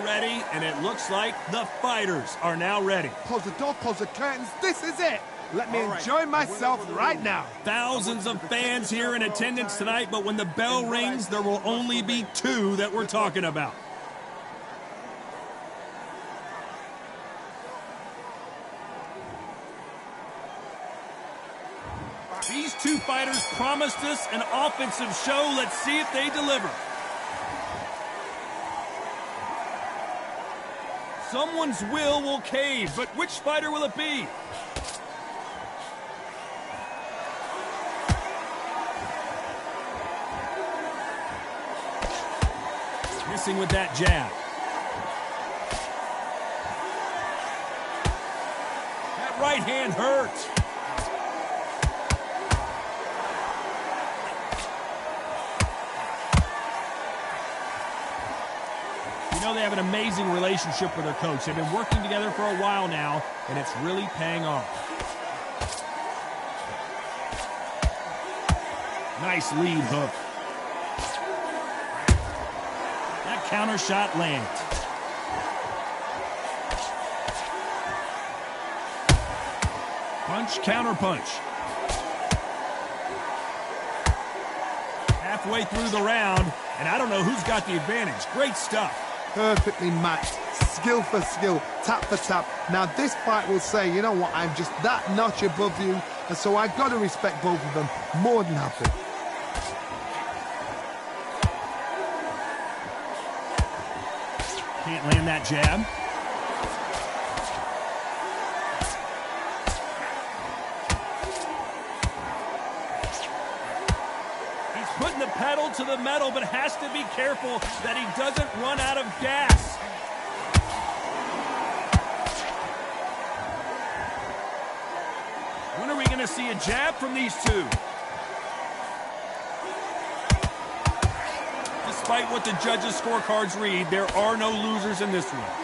ready, and it looks like the fighters are now ready. Close the door, close the curtains. This is it. Let me enjoy myself right now. Thousands of fans here in attendance tonight, but when the bell rings, there will only be two that we're talking about. These two fighters promised us an offensive show. Let's see if they deliver. Someone's will cave, but which fighter will it be? Missing with that jab. That right hand hurts. You know, they have an amazing relationship with their coach. They've been working together for a while now, and it's really paying off. Nice lead hook. That counter shot lands. Punch, counter punch. Halfway through the round, and I don't know who's got the advantage. Great stuff. Perfectly matched, skill for skill, tap for tap. Now this fight will say, you know what, I'm just that notch above you, and so I've got to respect both of them more than happy. Can't land that jab. Putting the pedal to the metal, but has to be careful that he doesn't run out of gas. When are we going to see a jab from these two? Despite what the judges' scorecards read, there are no losers in this one.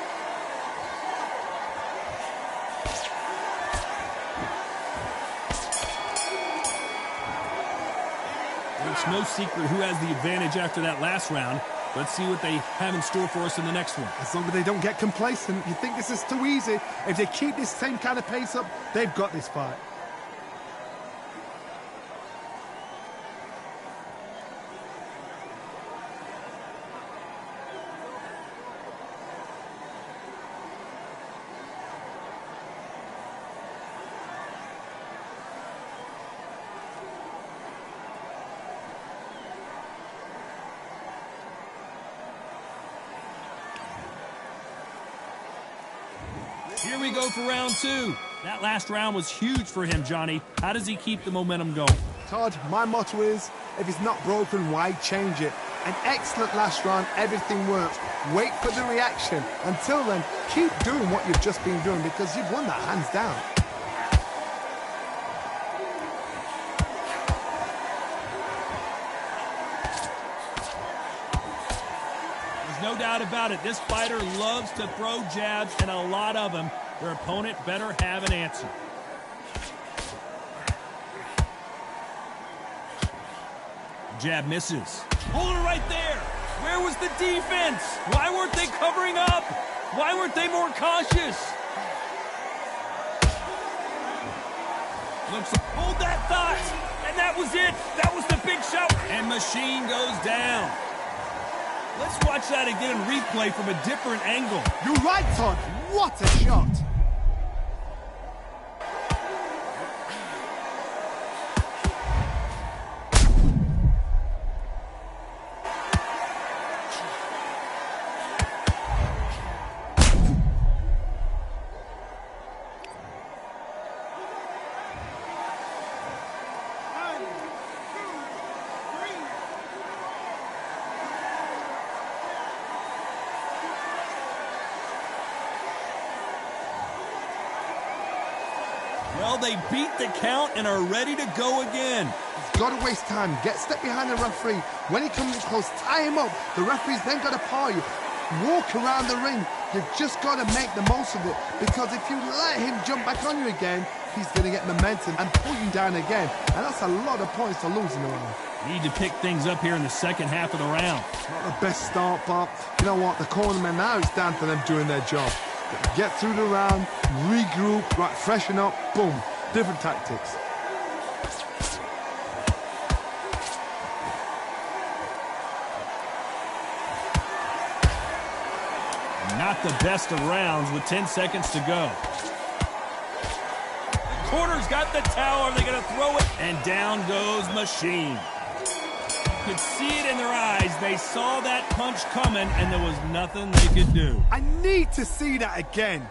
It's no secret who has the advantage after that last round. Let's see what they have in store for us in the next one. As long as they don't get complacent, you think this is too easy. If they keep this same kind of pace up, they've got this fight. Here we go for round two. That last round was huge for him, Johnny. How does he keep the momentum going? Todd, my motto is, if it's not broken, why change it? An excellent last round, everything works. Wait for the reaction. Until then, keep doing what you've just been doing because you've won that hands down. No doubt about it, this fighter loves to throw jabs, and a lot of them. Their opponent better have an answer. Jab misses. Hold it right there. Where was the defense? Why weren't they covering up? Why weren't they more cautious? Looks, hold that thought. And that was it. That was the big shot. And Machine goes down. Let's watch that again in replay from a different angle. You're right, Todd. What a shot. Well, they beat the count and are ready to go again. He's got to waste time. Step behind the referee. When he comes close, tie him up. The referee's then got to paw you. Walk around the ring. You've just got to make the most of it. Because if you let him jump back on you again, he's going to get momentum and pull you down again. And that's a lot of points to lose in a round. Need to pick things up here in the second half of the round. Not the best start, but you know what? The cornermen now, it's down to them doing their job. Get through the round, regroup, right, freshen up, boom. Different tactics. Not the best of rounds with 10 seconds to go. The corner's got the towel. Are they going to throw it? And down goes Machine. You could see it in their eyes. They saw that punch coming, and there was nothing they could do. I need to see that again.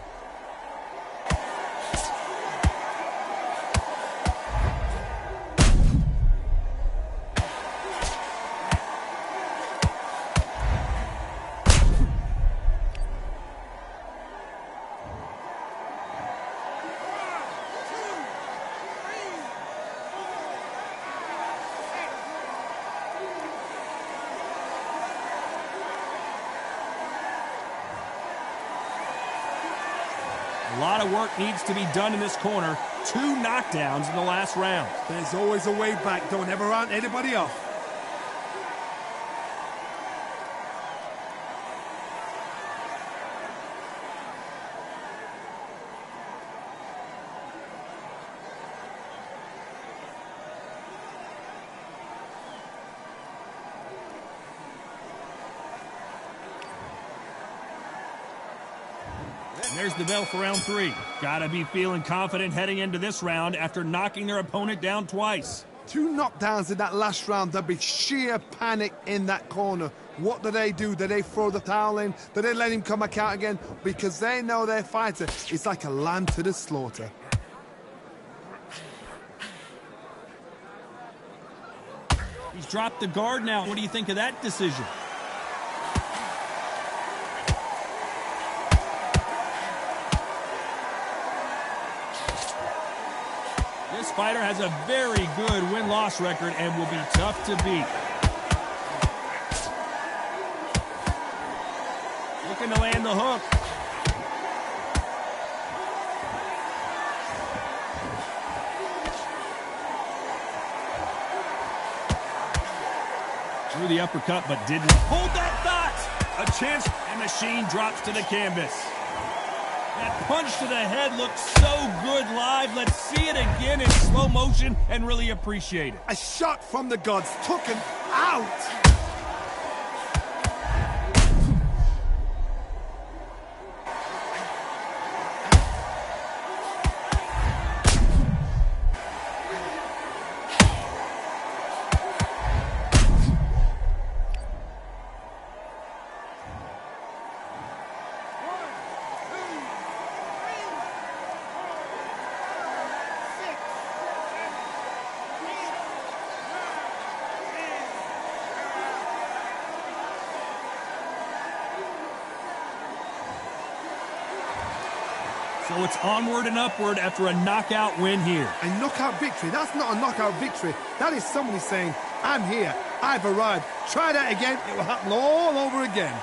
A lot of work needs to be done in this corner. 2 knockdowns in the last round. There's always a way back. Don't ever round anybody off. And there's the bell for round 3. Gotta be feeling confident heading into this round after knocking their opponent down twice. 2 knockdowns in that last round. There'll be sheer panic in that corner. What do? Do they throw the towel in? Do they let him come back out again? Because they know their fighter is like a lamb to the slaughter. He's dropped the guard now. What do you think of that decision? This fighter has a very good win-loss record and will be tough to beat. Looking to land the hook. Threw the uppercut, but didn't hold that thought. A chance, and Machine drops to the canvas. That punch to the head looked so good live. Let's see it again in slow motion and really appreciate it. A shot from the gods took him out. So it's onward and upward after a knockout win here. A knockout victory? That's not a knockout victory. That is somebody saying, I'm here, I've arrived. Try that again, it will happen all over again.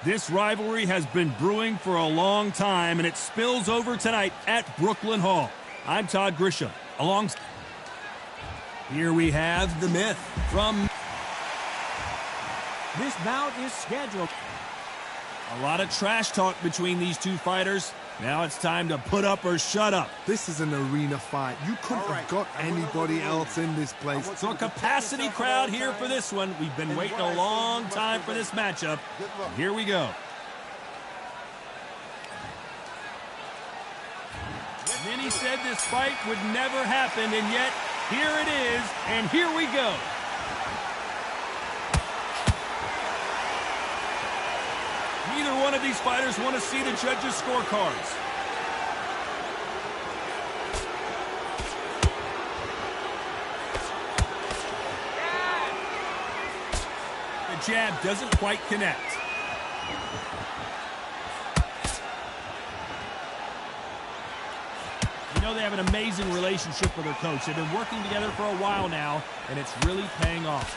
This rivalry has been brewing for a long time, and it spills over tonight at Brooklyn Hall. I'm Todd Grisham. Here we have the myth from... This bout is scheduled. A lot of trash talk between these two fighters. Now it's time to put up or shut up. This is an arena fight. You couldn't have got anybody else in this place. So a capacity crowd here for this one. We've been waiting a long time for this matchup. Here we go. Many said this fight would never happen, and yet here it is, and here we go. Neither one of these fighters want to see the judges' scorecards. The jab doesn't quite connect. You know they have an amazing relationship with their coach. They've been working together for a while now, and it's really paying off.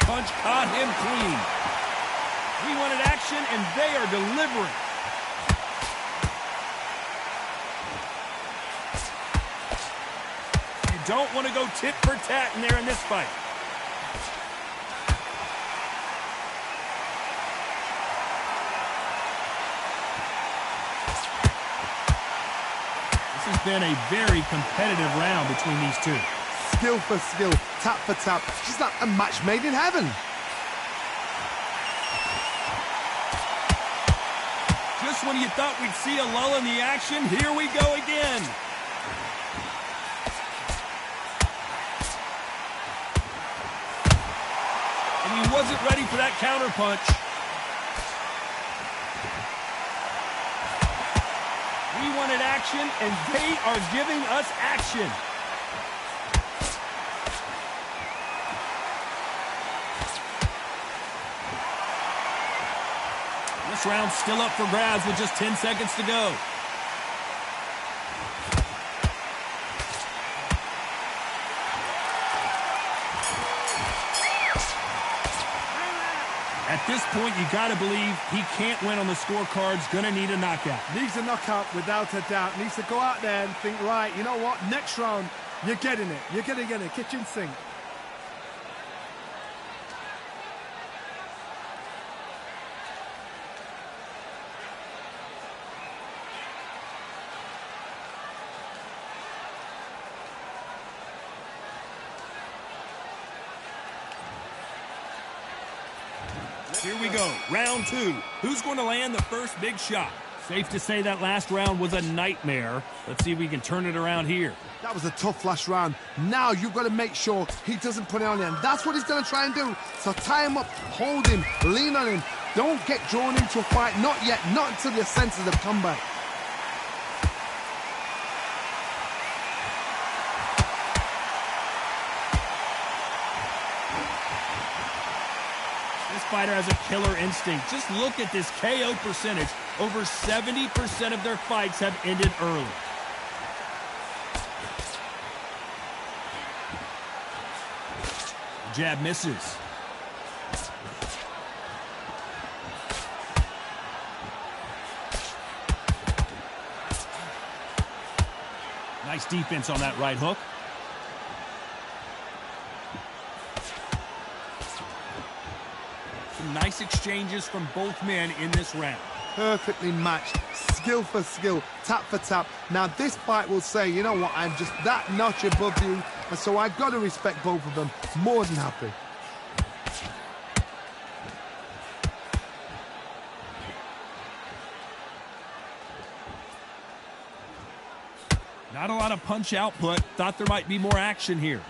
Punch caught him clean. He wanted action, and they are delivering. You don't want to go tit for tat in there in this fight. This has been a very competitive round between these two. Skill for skill, tap for tap. She's like a match made in heaven. Just when you thought we'd see a lull in the action, here we go again. And he wasn't ready for that counter punch. We wanted action, and they are giving us action. This round's still up for grabs with just 10 seconds to go. At this point, you got to believe he can't win on the scorecards. Gonna need a knockout. Needs a knockout without a doubt. Needs to go out there and think, right, you know what? Next round, you're getting it. You're going to get it. Kitchen sink. Here we go, round two. Who's going to land the first big shot? Safe to say that last round was a nightmare. Let's see if we can turn it around here. That was a tough last round. Now you've got to make sure he doesn't put it on you. And that's what he's going to try and do. So tie him up, hold him, lean on him. Don't get drawn into a fight. Not yet. Not until your senses have come back. Fighter has a killer instinct. Just look at this KO percentage. Over 70% of their fights have ended early. Jab misses. Nice defense on that right hook. Some nice exchanges from both men in this round. Perfectly matched, skill for skill, tap for tap. Now this fight will say, you know what, I'm just that notch above you, and so I've got to respect both of them. More than happy. Not a lot of punch output. Thought there might be more action here.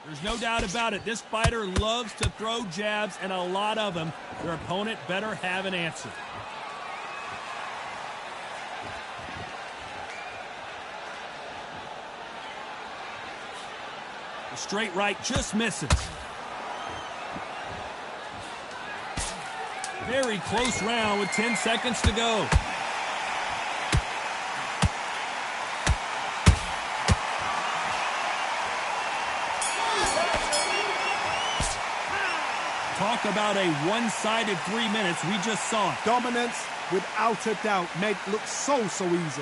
There's no doubt about it. This fighter loves to throw jabs, and a lot of them. Their opponent better have an answer. The straight right just misses. Very close round with 10 seconds to go. Talk about a one-sided 3 minutes. We just saw it. Dominance, without a doubt, made it look so easy.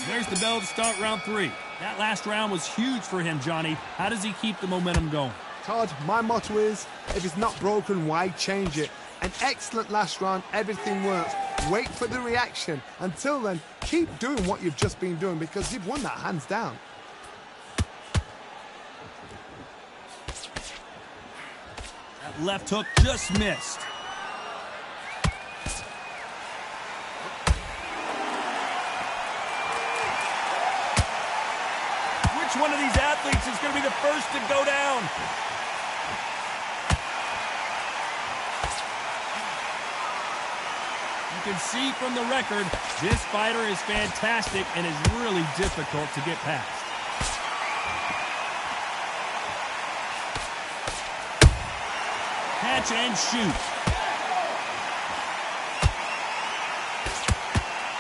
There's the bell to start round 3. That last round was huge for him, Johnny. How does he keep the momentum going? Todd, my motto is, if it's not broken, why change it? An excellent last round, everything works. Wait for the reaction. Until then, keep doing what you've just been doing because you've won that hands down. That left hook just missed. Which one of these athletes is going to be the first to go down? You can see from the record, this fighter is fantastic and is really difficult to get past. Catch and shoot.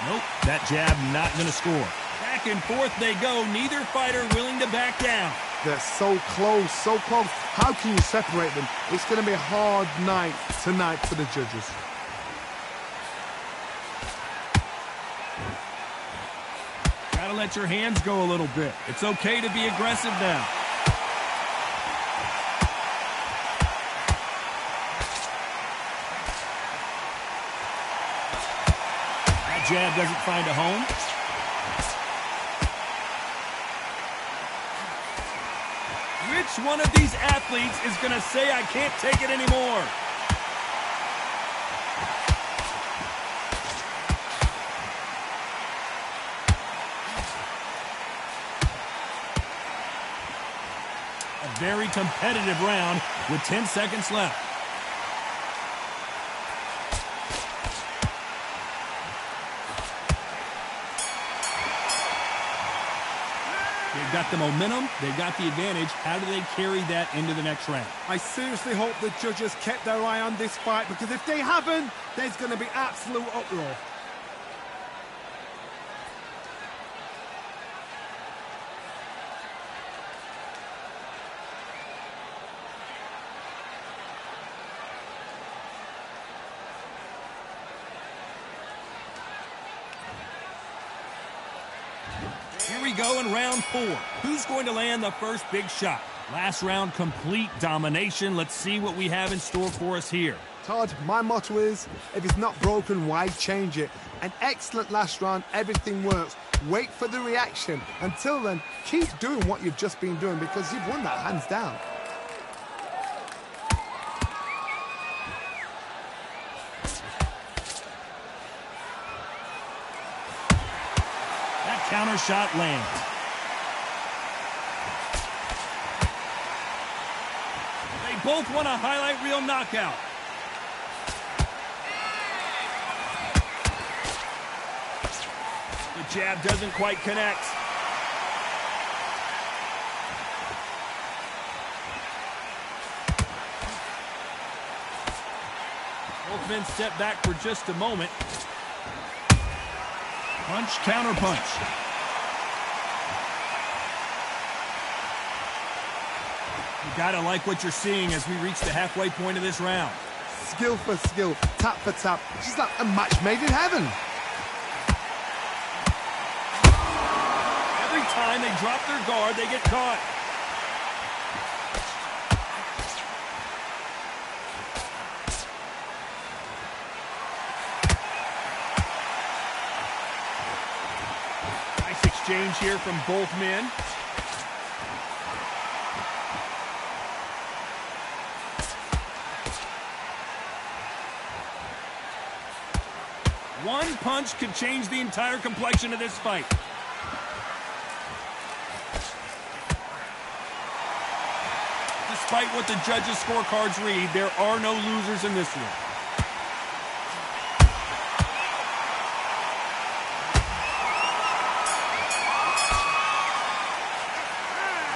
Nope, that jab not going to score. Back and forth they go, neither fighter willing to back down. They're so close, so close. How can you separate them? It's going to be a hard night tonight for the judges. Gotta let your hands go a little bit. It's okay to be aggressive now. That jab doesn't find a home. Which one of these athletes is going to say, I can't take it anymore? A very competitive round with 10 seconds left. They've got the momentum, they've got the advantage. How do they carry that into the next round? I seriously hope the judges kept their eye on this fight because if they haven't, there's going to be absolute uproar. Here we go in round 4. Who's going to land the first big shot? Last round, complete domination. Let's see what we have in store for us here. Todd, my motto is, if it's not broken, why change it? An excellent last round, everything works. Wait for the reaction. Until then, keep doing what you've just been doing because you've won that hands down. Counter shot lands. They both want a highlight reel knockout. The jab doesn't quite connect. Both men step back for just a moment. Punch, counter punch. You gotta like what you're seeing as we reach the halfway point of this round. Skill for skill, tap for tap. She's like a match made in heaven. Every time they drop their guard, they get caught. Nice exchange here from both men. One punch could change the entire complexion of this fight. despite what the judges' scorecards read, there are no losers in this one.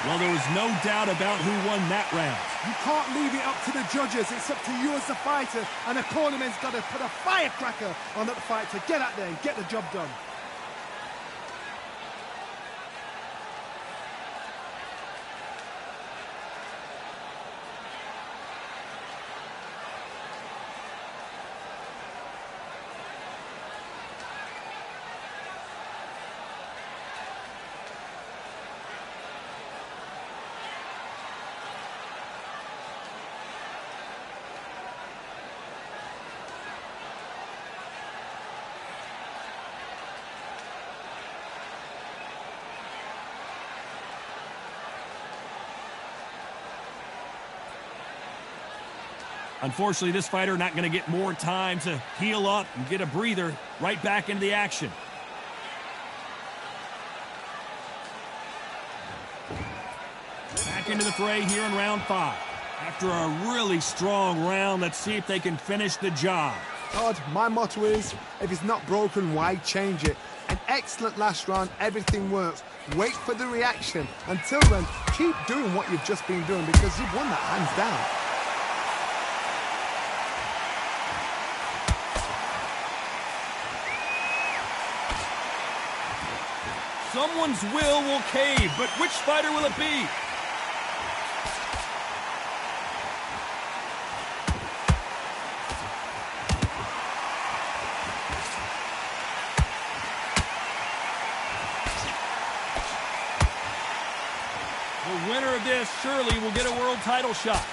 Well, there was no doubt about who won that round. You can't leave it up to the judges. It's up to you as the fighter, and the cornerman's got to put a firecracker on that fight to get out there and get the job done. Unfortunately, this fighter not going to get more time to heal up and get a breather. Right back into the action. Back into the fray here in round 5. After a really strong round, let's see if they can finish the job. Todd, my motto is, if it's not broken, why change it? An excellent last round, everything works. Wait for the reaction. Until then, keep doing what you've just been doing because you've won that hands down. Someone's will cave, but which fighter will it be? The winner of this surely will get a world title shot.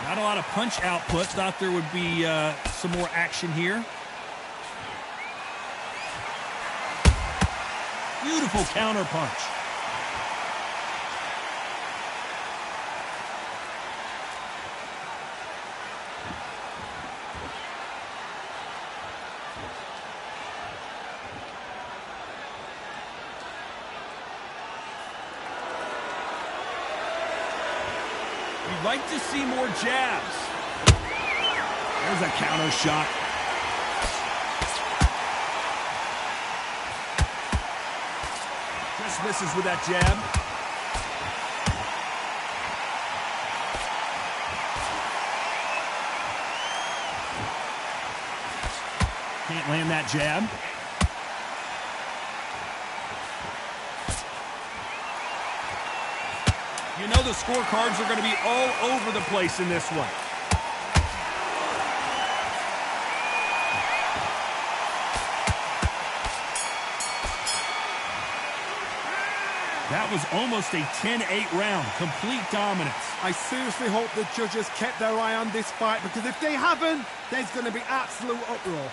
Not a lot of punch output. Thought there would be some more action here. Beautiful counter punch. We'd like to see more jabs. There's a counter shot. Just misses with that jab. Can't land that jab. You know the scorecards are going to be all over the place in this one. That was almost a 10-8 round. Complete dominance. I seriously hope the judges kept their eye on this fight because if they haven't, there's going to be absolute uproar.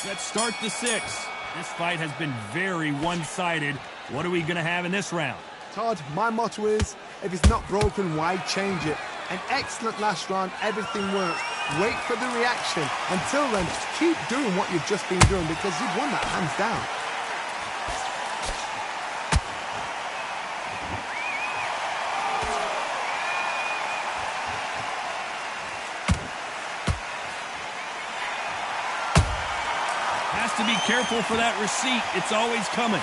Let's start the 6th. This fight has been very one-sided. What are we going to have in this round? Todd, my motto is, if it's not broken, why change it? An excellent last round, everything works. Wait for the reaction. Until then, keep doing what you've just been doing because you've won that hands down. To be careful for that receipt. It's always coming.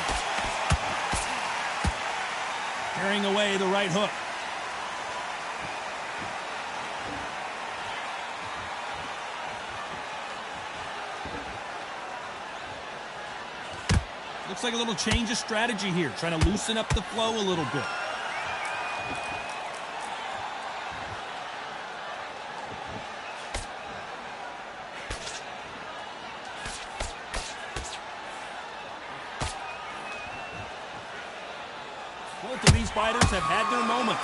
Carrying away the right hook. Looks like a little change of strategy here. Trying to loosen up the flow a little bit. Both of these fighters have had their moments.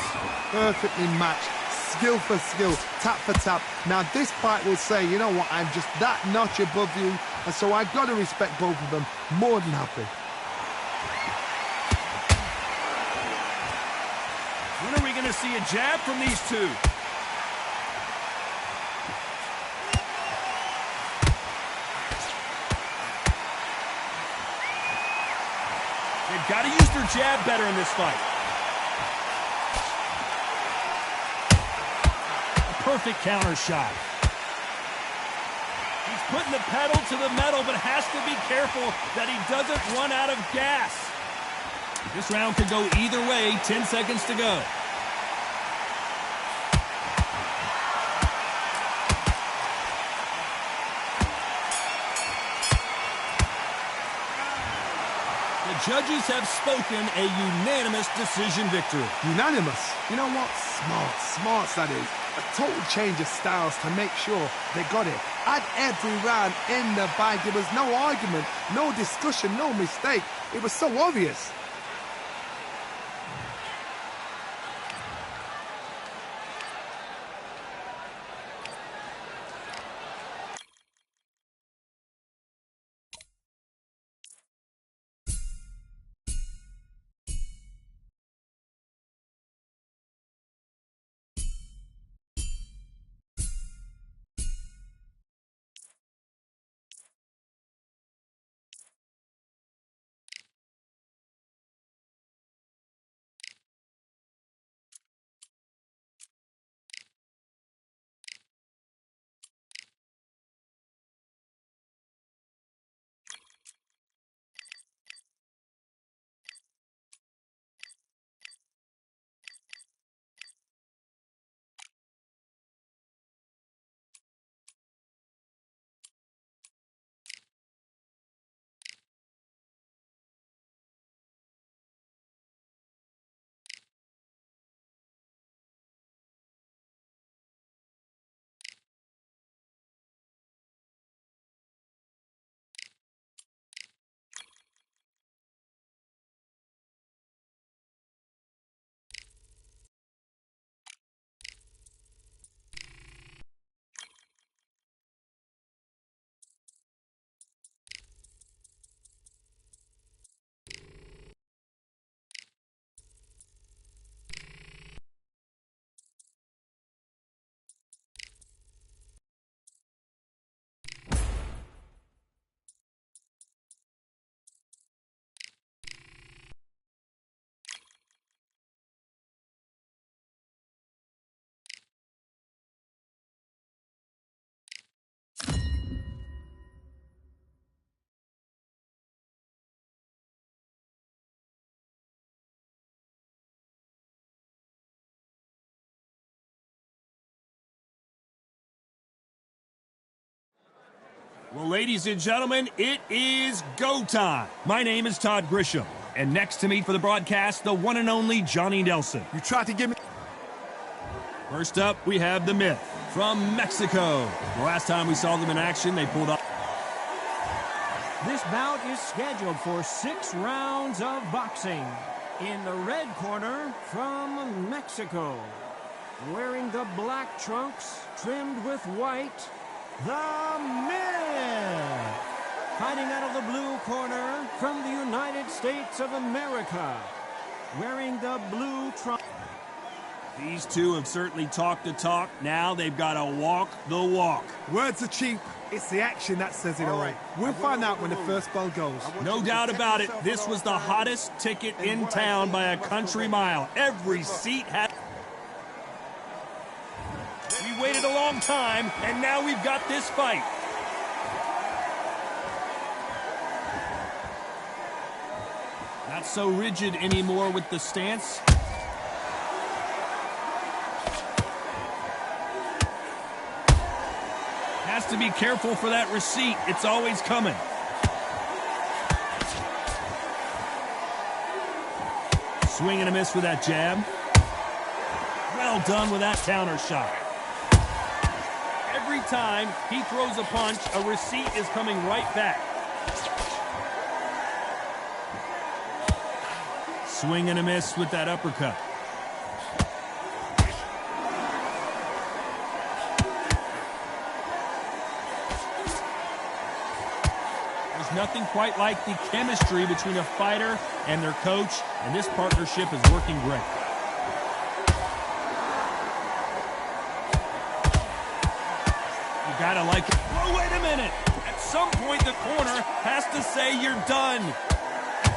Perfectly matched. skill for skill, tap for tap. Now this fight will say, you know what, I'm just that notch above you, and so I've got to respect both of them more than happy. When are we going to see a jab from these two? They've got to use their jab better in this fight. A perfect counter shot. He's putting the pedal to the metal, but has to be careful that he doesn't run out of gas. This round could go either way. 10 seconds to go. Judges have spoken a unanimous decision victory. Unanimous? You know what? Smarts that is. A total change of styles to make sure they got it. At every round in the bag, there was no argument, no discussion, no mistake. It was so obvious. Well, ladies and gentlemen, it is go time. My name is Todd Grisham, and next to me for the broadcast, the one and only Johnny Nelson. You tried to give me... First up, we have the Myth from Mexico. The last time we saw them in action, they pulled off. This bout is scheduled for 6 rounds of boxing. In the red corner from Mexico, wearing the black trunks trimmed with white, the Myth. Fighting out of the blue corner from the United States of America, wearing the blue trunks. These two have certainly talked the talk. Now they've got to walk the walk. Words are cheap. It's the action that says it all. Right. We'll find out when the first bell goes. No doubt about it. This was the hottest ticket in town by a country mile. Every seat had... We waited a long time, and now we've got this fight. Not so rigid anymore with the stance. Has to be careful for that receipt. It's always coming. Swing and a miss for that jab. Well done with that counter shot. Every time he throws a punch, a receipt is coming right back. Swing and a miss with that uppercut. There's nothing quite like the chemistry between a fighter and their coach, and this partnership is working great. You gotta like it. Oh, wait a minute! At some point, the corner has to say you're done.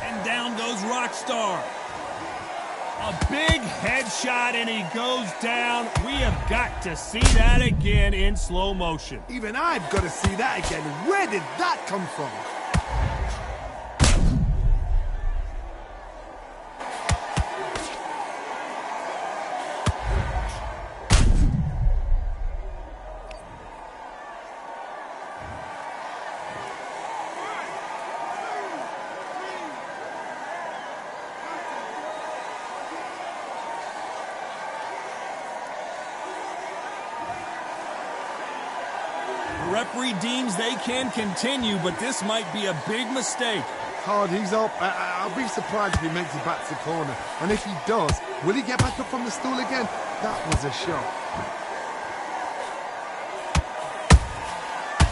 And down goes Rockstar. A big headshot, and he goes down. We have got to see that again in slow motion. Even I've got to see that again. Where did that come from? The referee deems they can continue, but this might be a big mistake. Hard, he's up. I'll be surprised if he makes it back to the corner. And if he does, will he get back up from the stool again? That was a shot.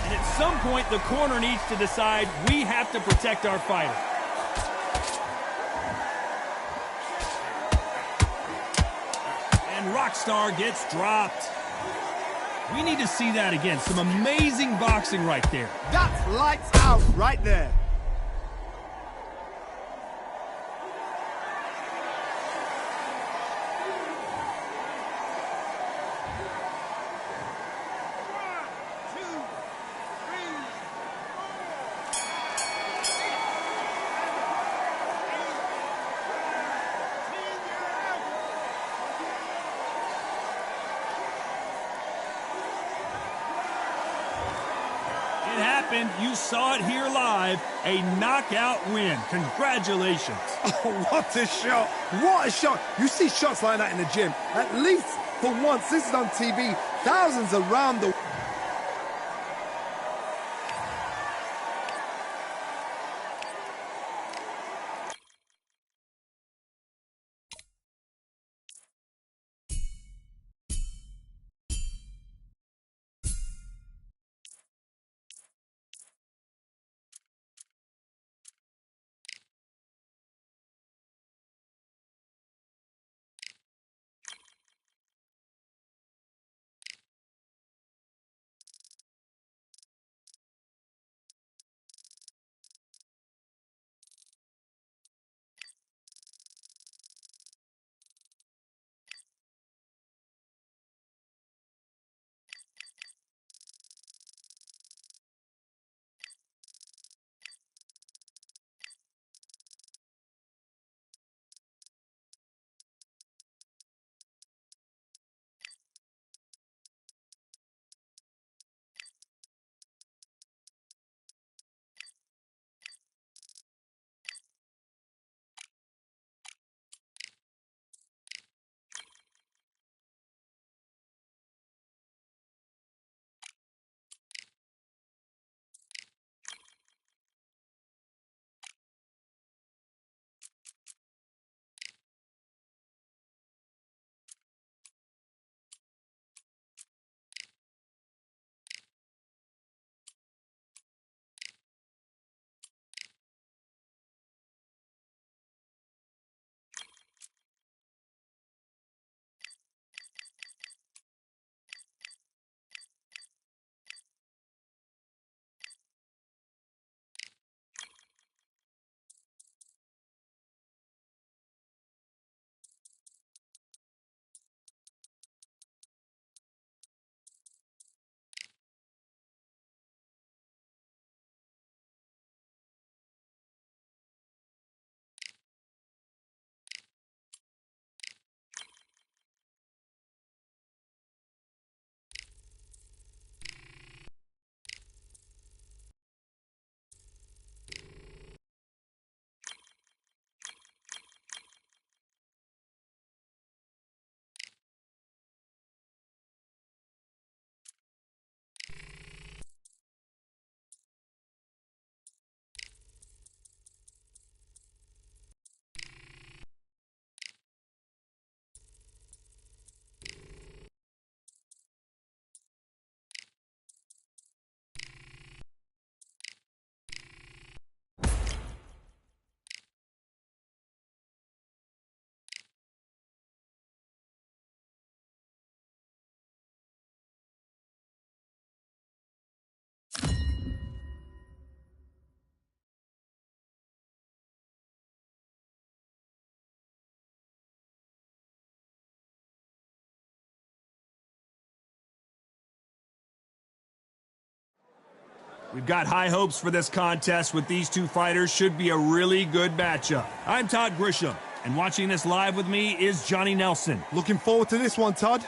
And at some point, the corner needs to decide we have to protect our fighter. And Rockstar gets dropped. We need to see that again. Some amazing boxing right there. That's lights out right there. It happened. You saw it here live. A knockout win. Congratulations. Oh, what a shot. What a shot. You see shots like that in the gym. At least for once, this is on TV. Thousands around the We've got high hopes for this contest with these two fighters. Should be a really good matchup. I'm Todd Grisham, and watching this live with me is Johnny Nelson. Looking forward to this one, Todd.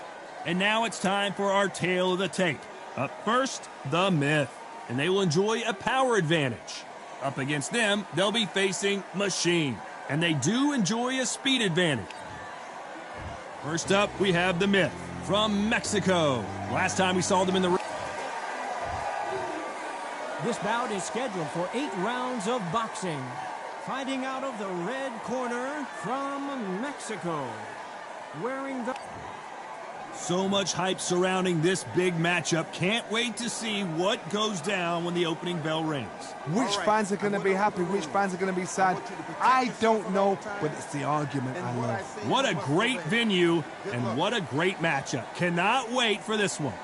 And now it's time for our tale of the tape. Up first, the Myth, and they will enjoy a power advantage. Up against them, they'll be facing Machine, and they do enjoy a speed advantage. First up, we have the Myth from Mexico. Last time we saw them in the ring. This bout is scheduled for 8 rounds of boxing. Fighting out of the red corner from Mexico, wearing the... So much hype surrounding this big matchup. Can't wait to see what goes down when the opening bell rings. Which fans are going to be happy, which fans are going to be sad, I don't know, but it's the argument I love. What a great venue, and what a great matchup. Cannot wait for this one.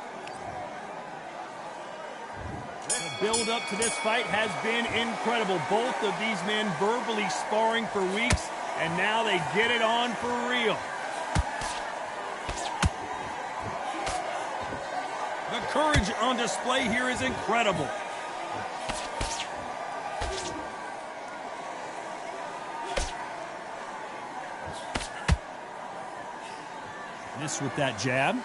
The build up to this fight has been incredible. Both of these men verbally sparring for weeks, and now they get it on for real. The courage on display here is incredible. Miss with that jab.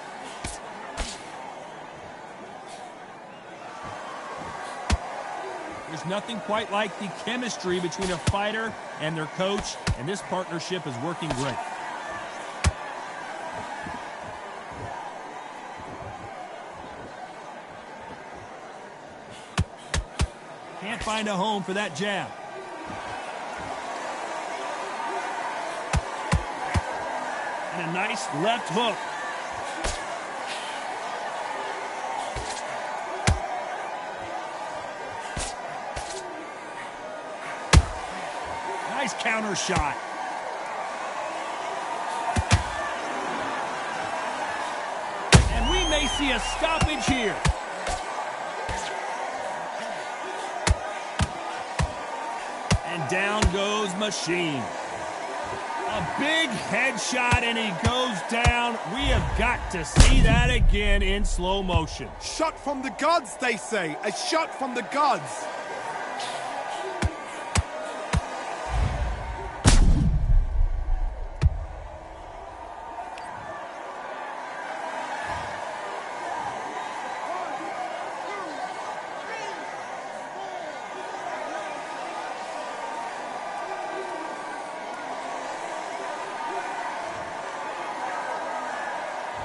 There's nothing quite like the chemistry between a fighter and their coach, and this partnership is working great. Can't find a home for that jab. And a nice left hook. Nice counter shot. And we may see a stoppage here. And down goes Machine. A big headshot, and he goes down. We have got to see that again in slow motion. Shot from the gods, they say. A shot from the gods.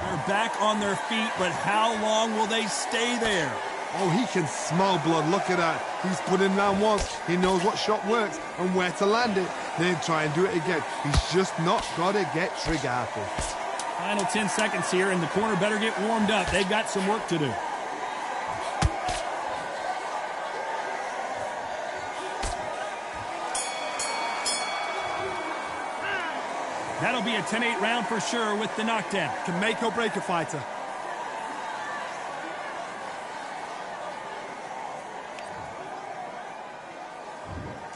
They're back on their feet, but how long will they stay there? Oh, he can smell blood. Look at that. He's put him down once. He knows what shot works and where to land it. Then try and do it again. He's just not got to get trigger happy. Final 10 seconds here, and the corner better get warmed up. They've got some work to do. That'll be a 10-8 round for sure with the knockdown. Can make or break a fighter.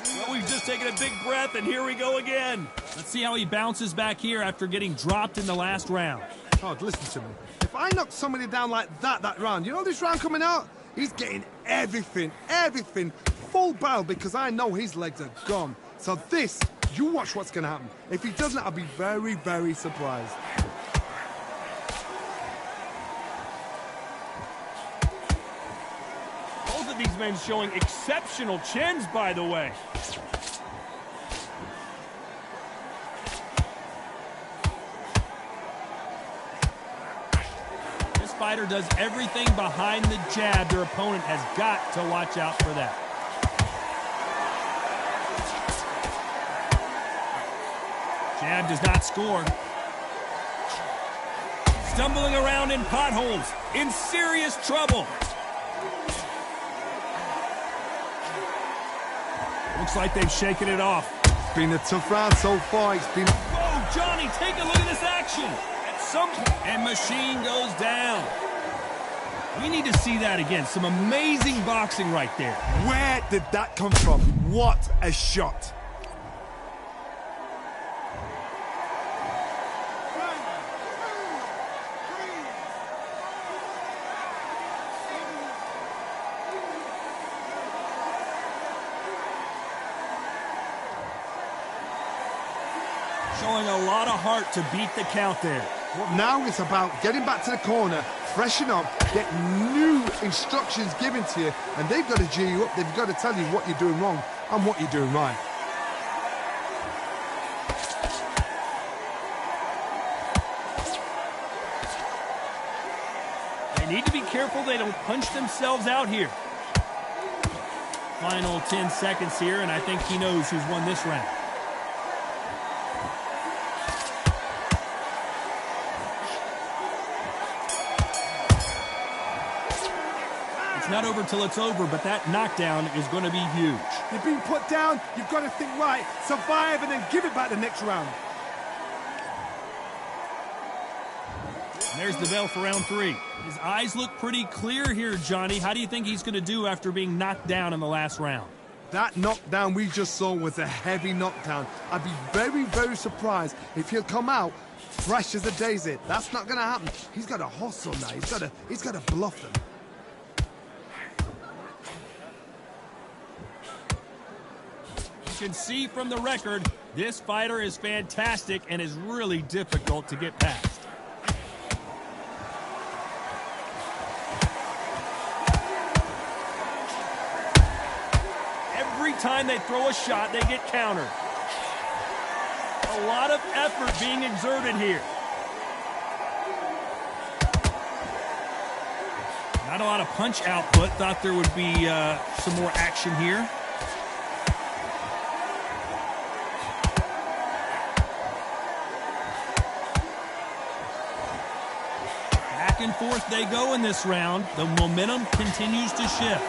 Well, we've just taken a big breath, and here we go again. Let's see how he bounces back here after getting dropped in the last round. Todd, listen to me. If I knock somebody down like that round, you know this round coming out? He's getting everything, full barrel, because I know his legs are gone. So this, you watch what's going to happen. If he doesn't, I'll be very, very surprised. Both of these men showing exceptional chins, by the way. This fighter does everything behind the jab. Their opponent has got to watch out for that. Jab does not score. Stumbling around in potholes, in serious trouble. Looks like they've shaken it off. It's been a tough round so far. It's been... Whoa, Johnny, take a look at this action. At some point, and Machine goes down. We need to see that again. Some amazing boxing right there. Where did that come from? What a shot. Showing a lot of heart to beat the count there. Well, now it's about getting back to the corner, freshen up, get new instructions given to you, and they've got to G you up. They've got to tell you what you're doing wrong and what you're doing right. They need to be careful they don't punch themselves out here. Final 10 seconds here, and I think he knows who's won this round. It's not over till it's over, but that knockdown is going to be huge. You've been put down, you've got to think right, survive, and then give it back the next round. And there's the bell for round 3. His eyes look pretty clear here, Johnny. How do you think he's going to do after being knocked down in the last round? That knockdown we just saw was a heavy knockdown. I'd be very, very surprised if he'll come out fresh as a daisy. That's not going to happen. He's got to hustle now. He's got to bluff them. You can see from the record, this fighter is fantastic and is really difficult to get past. Every time they throw a shot, they get countered. A lot of effort being exerted here. Not a lot of punch output. Thought there would be some more action here. Back and forth they go in this round. The momentum continues to shift.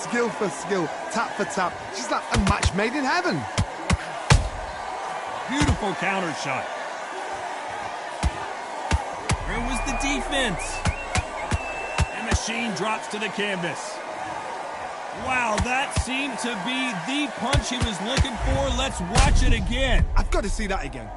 Skill for skill, tap for tap. She's like a match made in heaven. Beautiful counter shot. Where was the defense? And Machine drops to the canvas. Wow, that seemed to be the punch he was looking for. Let's watch it again. I've got to see that again.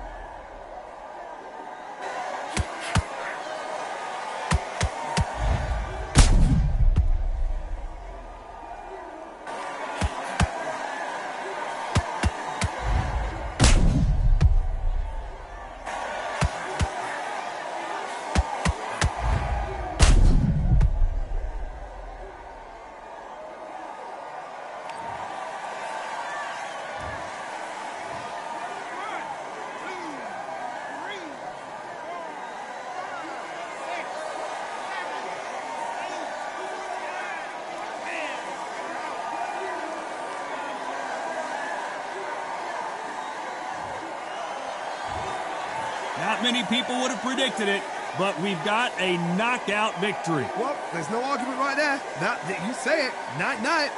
Not many people would have predicted it, but we've got a knockout victory. Well, there's no argument right there. You say it. Night, night.